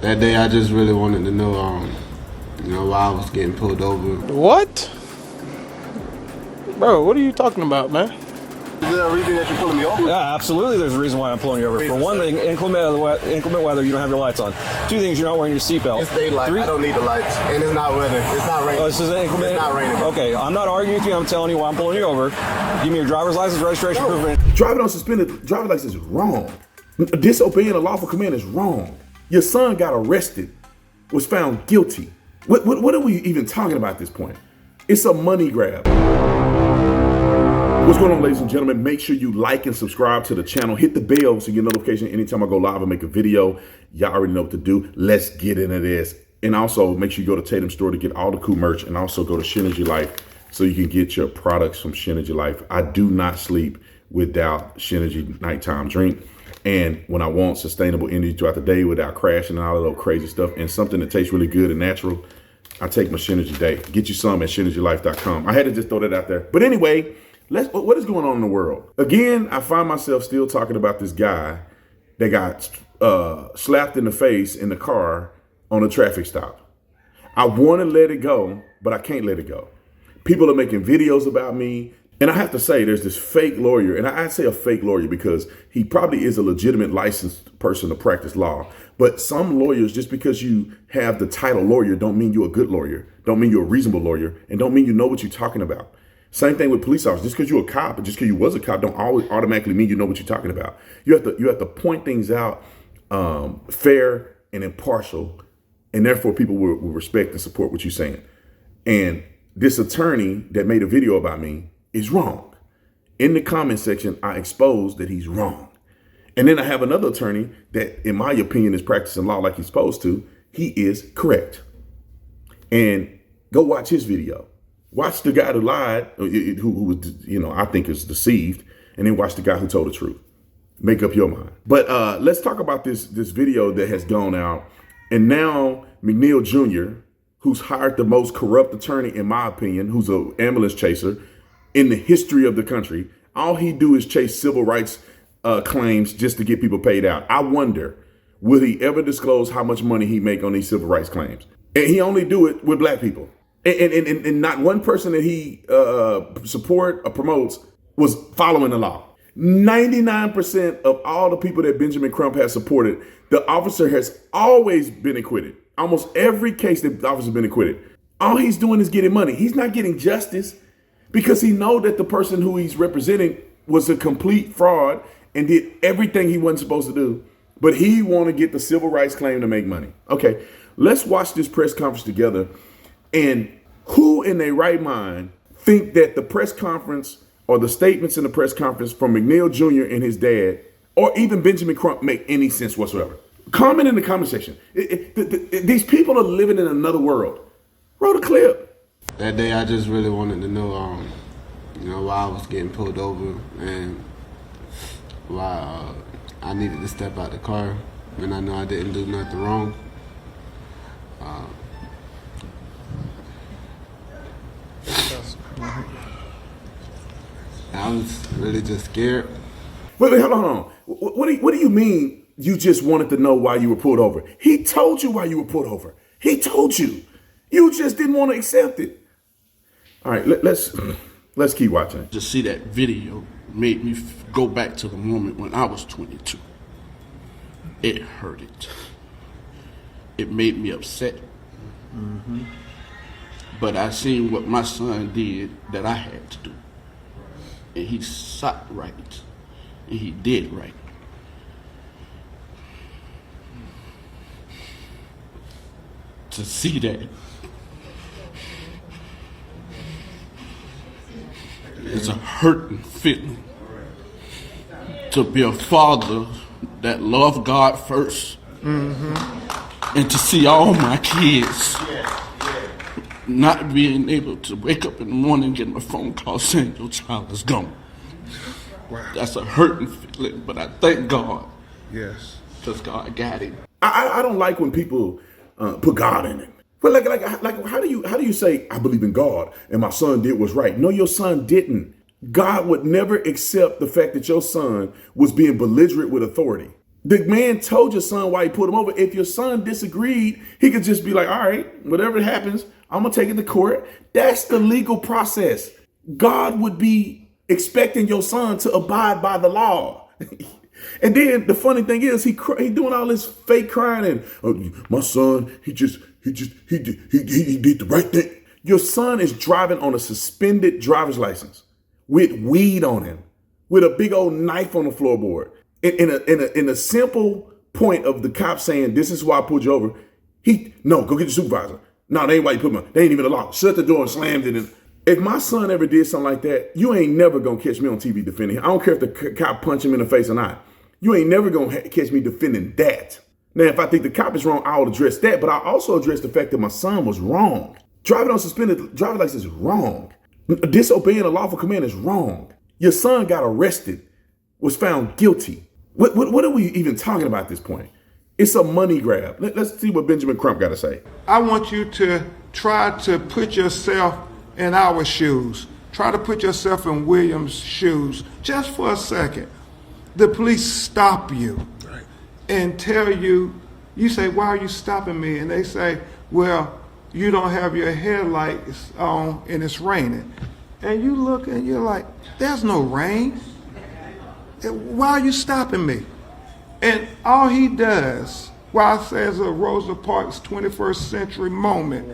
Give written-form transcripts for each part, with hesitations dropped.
That day, I just really wanted to know, why I was getting pulled over. What? Bro, what are you talking about, man? Is there a reason that you're pulling me over? Yeah, absolutely there's a reason why I'm pulling you over. For one thing, inclement weather, you don't have your lights on. Two things, you're not wearing your seatbelt. It's daylight. I don't need the lights. And it's not weather. It's not raining. Oh, this is inclement? It's not raining. Okay, I'm not arguing with you. I'm telling you why I'm pulling you over. Give me your driver's license, registration, proof. Driving on suspended driver's license is wrong. Disobeying a lawful command is wrong. Your son got arrested, was found guilty. What are we even talking about at this point? It's a money grab. What's going on, ladies and gentlemen? Make sure you like and subscribe to the channel. Hit the bell so you get notification anytime I go live and make a video. Y'all already know what to do. Let's get into this. And also make sure you go to Tatum store to get all the cool merch, and also go to SHINERGY Life so you can get your products from SHINERGY Life. I do not sleep without SHINERGY nighttime drink. And when I want sustainable energy throughout the day without crashing and all of that crazy stuff, and something that tastes really good and natural, I take my SHINERGY Day. Get you some at SHINERGYLife.com. I had to just throw that out there. But anyway, what is going on in the world? Again, I find myself still talking about this guy that got slapped in the face in the car on a traffic stop. I want to let it go, but I can't let it go. People are making videos about me. And I have to say, there's this fake lawyer, and I say a fake lawyer because he probably is a legitimate licensed person to practice law. But some lawyers, just because you have the title lawyer, don't mean you're a good lawyer, don't mean you're a reasonable lawyer, and don't mean you know what you're talking about. Same thing with police officers. Just because you're a cop, and just because you was a cop, don't always automatically mean you know what you're talking about. You have to point things out fair and impartial, and therefore people will respect and support what you're saying. And this attorney that made a video about me is wrong. In the comment section, I exposed that he's wrong. And then I have another attorney that, in my opinion, is practicing law like he's supposed to. He is correct. And go watch his video. Watch the guy who lied, who was, I think is deceived, and then watch the guy who told the truth. Make up your mind. But let's talk about this video that has gone out. And now McNeel Jr., who's hired the most corrupt attorney, in my opinion, who's an ambulance chaser in the history of the country. All he do is chase civil rights claims just to get people paid out. I wonder, will he ever disclose how much money he make on these civil rights claims? And he only do it with black people. And not one person that he support or promotes was following the law. 99% of all the people that Benjamin Crump has supported, the officer has always been acquitted. Almost every case that the officer has been acquitted. All he's doing is getting money. He's not getting justice, because he know that the person who he's representing was a complete fraud and did everything he wasn't supposed to do. But he want to get the civil rights claim to make money. Okay, let's watch this press conference together. And who in their right mind think that the press conference or the statements in the press conference from McNeel Jr. and his dad, or even Benjamin Crump, make any sense whatsoever? Comment in the comment section. These people are living in another world. Roll the clip. That day, I just really wanted to know, why I was getting pulled over and why I needed to step out the car when I know I didn't do nothing wrong. I was really just scared. Wait, hold on. What do you mean you just wanted to know why you were pulled over? He told you why you were pulled over. He told you. You just didn't want to accept it. All right, let's keep watching. To see that video made me go back to the moment when I was 22. It hurted. It made me upset. Mm-hmm. But I seen what my son did that I had to do. And he sought right. And he did right. To see that, it's a hurting feeling. To be a father that loved God first, and to see all my kids not being able to wake up in the morning and get a phone call saying your child is gone. Wow. That's a hurting feeling, but I thank God. Yes. Because God got him. I don't like when people put God in it. But like how do you say I believe in God and my son did what's right? No, your son didn't. God would never accept the fact that your son was being belligerent with authority. The man told your son why he put him over. If your son disagreed, he could just be like, all right, whatever happens, I'm going to take it to court. That's the legal process. God would be expecting your son to abide by the law. And then the funny thing is, he doing all this fake crying and my son, he did the right thing. Your son is driving on a suspended driver's license with weed on him, with a big old knife on the floorboard. In a simple point of the cop saying, this is why I pulled you over. No, go get the supervisor. No, they ain't why you put me. They ain't even allowed. Shut the door and slammed it in. If my son ever did something like that, you ain't never gonna catch me on TV defending him. I don't care if the cop punch him in the face or not. You ain't never gonna catch me defending that. Now, if I think the cop is wrong, I'll address that, but I also address the fact that my son was wrong. Driving on suspended driver's license is wrong. Disobeying a lawful command is wrong. Your son got arrested, was found guilty. What are we even talking about at this point? It's a money grab. Let's see what Benjamin Crump got to say. I want you to try to put yourself in our shoes. Try to put yourself in William's shoes just for a second. The police stop you and tell you, you say, why are you stopping me? And they say, well, you don't have your headlights on and it's raining. And you look and you're like, there's no rain. Why are you stopping me? And all he does, why I say it's a Rosa Parks 21st century moment,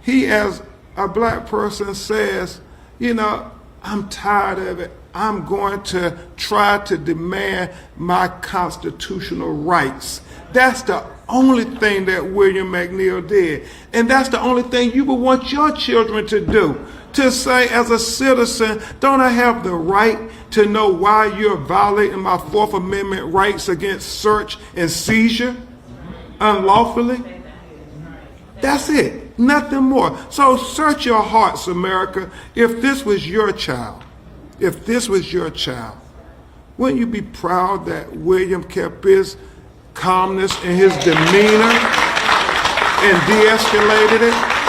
he as a black person says, you know, I'm tired of it. I'm going to try to demand my constitutional rights. That's the only thing that William McNeil did. And that's the only thing you would want your children to do. To say, as a citizen, don't I have the right to know why you're violating my Fourth Amendment rights against search and seizure unlawfully? That's it, nothing more. So search your hearts, America. If this was your child, wouldn't you be proud that William kept his calmness and his demeanor and de-escalated it?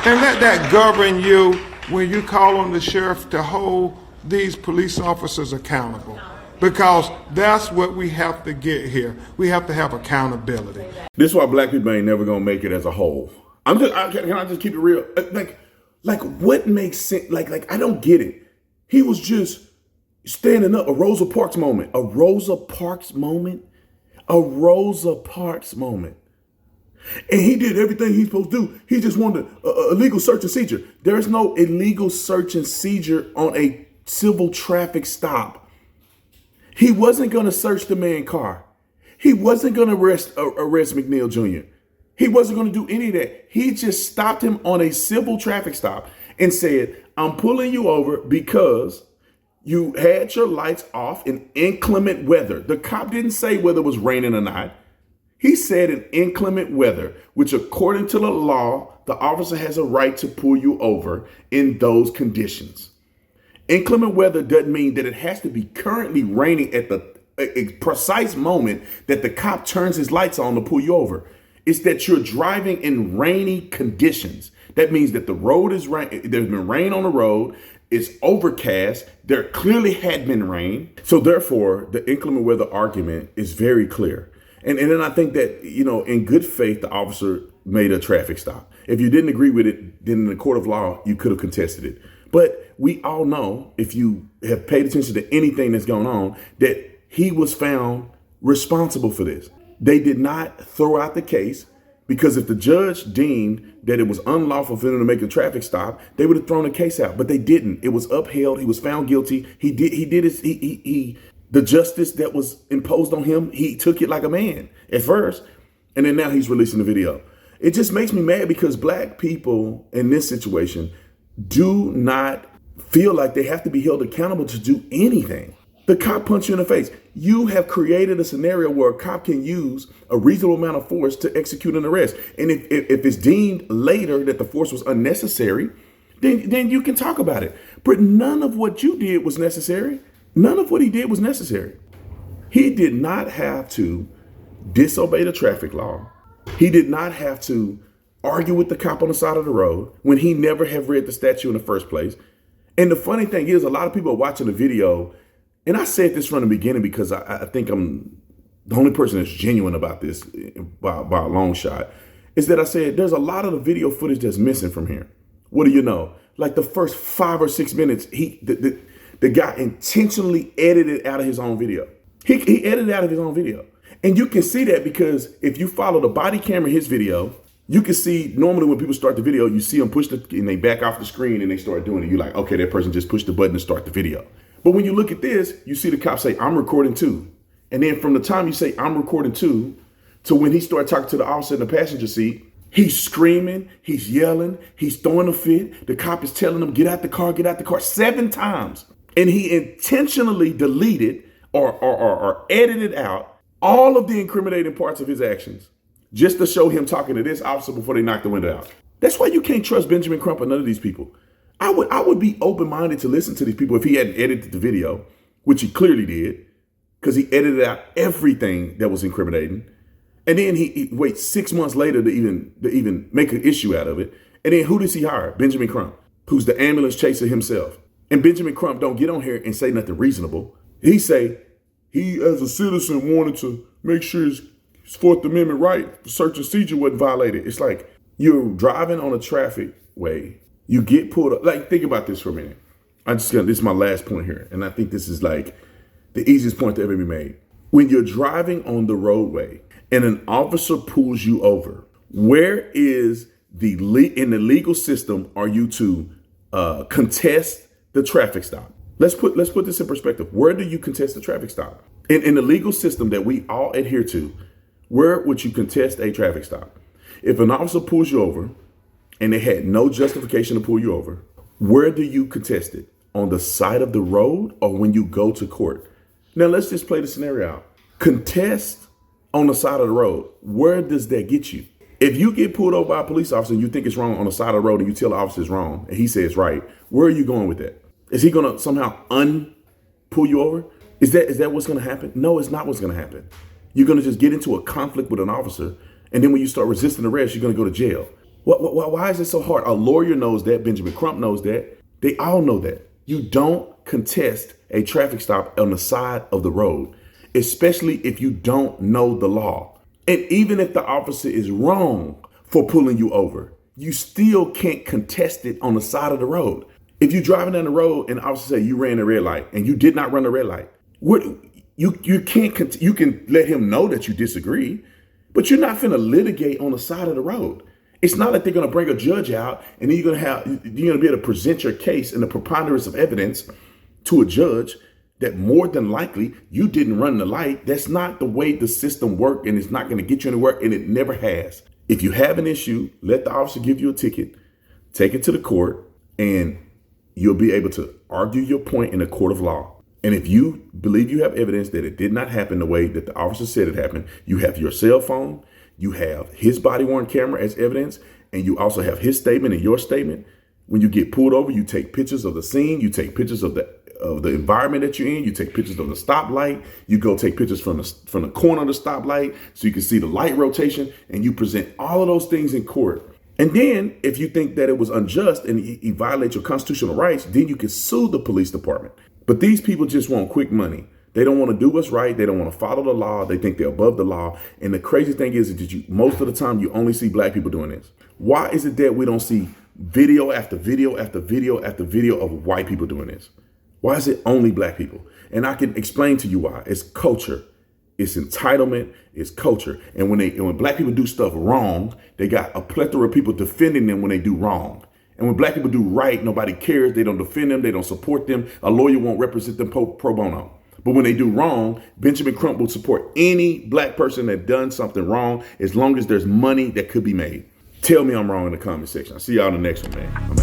And let that govern you when you call on the sheriff to hold these police officers accountable. Because that's what we have to get here. We have to have accountability. This is why black people ain't never gonna make it as a whole. Can I just keep it real? Like what makes sense? Like I don't get it. He was just standing up. A Rosa Parks moment. A Rosa Parks moment. A Rosa Parks moment. And he did everything he's supposed to do. He just wanted a illegal search and seizure. There is no illegal search and seizure on a civil traffic stop. He wasn't going to search the man's car. He wasn't going to arrest McNeel Jr. He wasn't going to do any of that. He just stopped him on a civil traffic stop and said, I'm pulling you over because you had your lights off in inclement weather. The cop didn't say whether it was raining or not. He said in inclement weather, which according to the law, the officer has a right to pull you over in those conditions. Inclement weather doesn't mean that it has to be currently raining at the precise moment that the cop turns his lights on to pull you over. It's that you're driving in rainy conditions. That means that the road is rain. There's been rain on the road. It's overcast. There clearly had been rain. So therefore, the inclement weather argument is very clear. And then I think that, you know, in good faith, the officer made a traffic stop. If you didn't agree with it, then in the court of law, you could have contested it. But we all know, if you have paid attention to anything that's going on, that he was found responsible for this. They did not throw out the case because if the judge deemed that it was unlawful for them to make a traffic stop, they would have thrown the case out. But they didn't. It was upheld. He was found guilty. The justice that was imposed on him, he took it like a man at first, and then now he's releasing the video. It just makes me mad because black people in this situation do not feel like they have to be held accountable to do anything. The cop punched you in the face. You have created a scenario where a cop can use a reasonable amount of force to execute an arrest. And if it's deemed later that the force was unnecessary, then you can talk about it. But none of what you did was necessary. None of what he did was necessary. He did not have to disobey the traffic law. He did not have to argue with the cop on the side of the road when he never have read the statute in the first place. And the funny thing is, a lot of people are watching the video And I said this from the beginning because I think I'm the only person that's genuine about this by a long shot, is that I said there's a lot of the video footage that's missing from here. What do you know? Like the first 5 or 6 minutes, the guy intentionally edited out of his own video. He edited out of his own video. And you can see that because if you follow the body camera in his video, you can see normally when people start the video, you see them push and they back off the screen and they start doing it. You're like, okay, that person just pushed the button to start the video. But when you look at this, you see the cop say, I'm recording too. And then from the time you say, I'm recording too, to when he started talking to the officer in the passenger seat, he's screaming, he's yelling, he's throwing a fit. The cop is telling him, get out the car 7 times. And he intentionally deleted or edited out all of the incriminating parts of his actions just to show him talking to this officer before they knock the window out. That's why you can't trust Benjamin Crump or none of these people. I would be open-minded to listen to these people if he hadn't edited the video, which he clearly did, because he edited out everything that was incriminating. And then he waits 6 months later to even make an issue out of it. And then who does he hire? Benjamin Crump, who's the ambulance chaser himself. And Benjamin Crump don't get on here and say nothing reasonable. He say he, as a citizen, wanted to make sure his Fourth Amendment right for search and seizure wasn't violated. It's like you're driving on a traffic way. You get pulled up. Like, think about this for a minute. This is my last point here. And I think this is like the easiest point to ever be made. When you're driving on the roadway and an officer pulls you over, where is in the legal system are you to contest the traffic stop? Let's put this in perspective. Where do you contest the traffic stop? In the legal system that we all adhere to, where would you contest a traffic stop? If an officer pulls you over and they had no justification to pull you over, where do you contest it? On the side of the road or when you go to court? Now let's just play the scenario out. Contest on the side of the road. Where does that get you? If you get pulled over by a police officer and you think it's wrong on the side of the road and you tell the officer it's wrong and he says right, where are you going with that? Is he going to somehow pull you over? Is that what's going to happen? No, it's not what's going to happen. You're going to just get into a conflict with an officer. And then when you start resisting arrest, you're going to go to jail. Why is it so hard? A lawyer knows that. Benjamin Crump knows that. They all know that. You don't contest a traffic stop on the side of the road, especially if you don't know the law. And even if the officer is wrong for pulling you over, you still can't contest it on the side of the road. If you're driving down the road and the officer say you ran a red light and you did not run a red light, you can let him know that you disagree, but you're not finna litigate on the side of the road. It's not like they're gonna bring a judge out and then you're gonna be able to present your case in the preponderance of evidence to a judge that more than likely you didn't run the light. That's not the way the system works, and it's not gonna get you anywhere, and it never has. If you have an issue, let the officer give you a ticket, take it to the court, and you'll be able to argue your point in a court of law. And if you believe you have evidence that it did not happen the way that the officer said it happened, you have your cell phone, you have his body-worn camera as evidence, and you also have his statement and your statement. When you get pulled over, you take pictures of the scene, you take pictures of the environment that you're in, you take pictures of the stoplight, you go take pictures from the corner of the stoplight so you can see the light rotation, and you present all of those things in court. And then if you think that it was unjust and he violates your constitutional rights, then you can sue the police department. But these people just want quick money. They don't want to do what's right. They don't want to follow the law. They think they're above the law. And the crazy thing is that most of the time you only see black people doing this. Why is it that we don't see video after video after video after video of white people doing this? Why is it only black people? And I can explain to you why. It's culture. It's entitlement. It's culture. And when black people do stuff wrong, they got a plethora of people defending them when they do wrong. And when black people do right, nobody cares. They don't defend them. They don't support them. A lawyer won't represent them pro bono. But when they do wrong, Benjamin Crump will support any black person that done something wrong as long as there's money that could be made. Tell me I'm wrong in the comment section. I'll see y'all in the next one, man.